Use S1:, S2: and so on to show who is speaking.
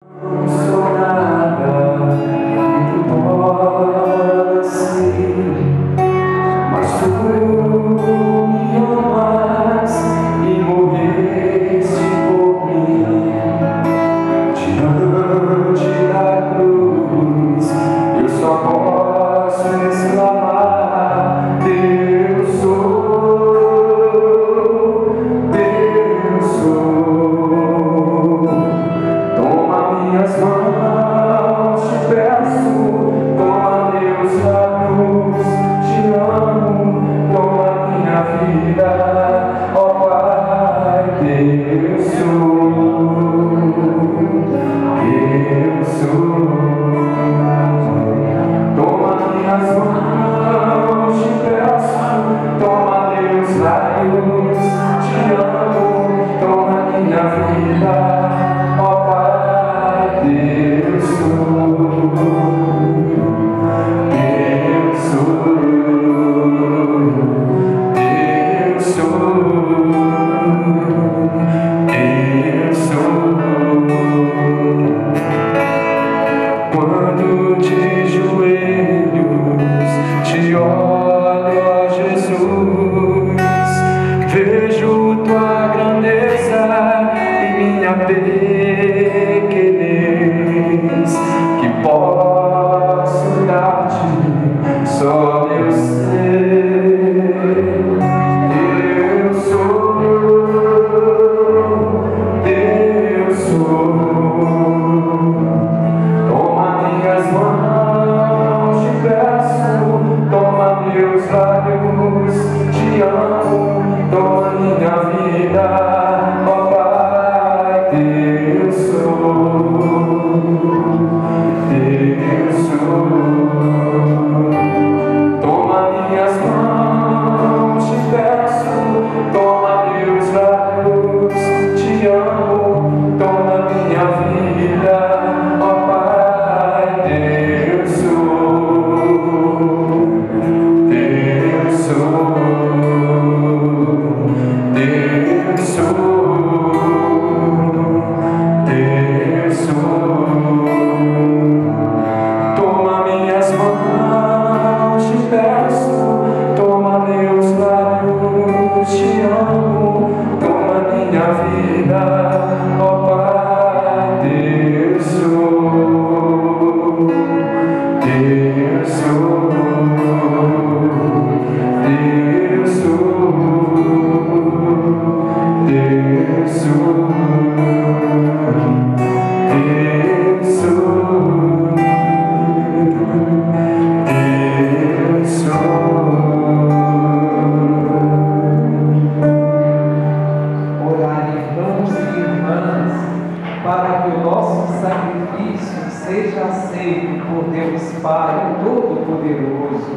S1: Não sou nada que tu possa ir, mas tu me amas e morreste por mim. Diante da cruz eu só posso exclamar: Deus sou, Deus sou. Toma minhas mãos, te peço, toma meus lábios, te amo, toma minha vida, ó Pai. Deus sou, Deus sou. Toma minhas mãos, te peço, toma meus lábios, te amo, toma minha vida, ó Pai. Deus sou, Deus sou, Deus sou, Deus sou. Quando de joelhos te olho, ó Jesus, vejo tua grandeza e minha pequenez, que posso dar-te só meu ser. Eu sou, Deus sou. Toma minhas mãos, te peço, toma meus lábios, te amo, toma minha vida, ó Pai. Deus sou, Deus sou. Toma minhas mãos, te peço, toma meus lábios, te amo, toma minha vida, ó Pai. Deus sou, Deus sou, Deus sou, Deus sou. Toma minhas mãos, te peço, toma meus lábios, te amo, toma minha vida, ó Pai. Deus sou, Deus sou, Deus sou, Deus sou, Deus sou, Deus sou.
S2: Orar, irmãos e irmãs, para que o nosso sacrifício seja aceito por Deus Pai Todo-Poderoso.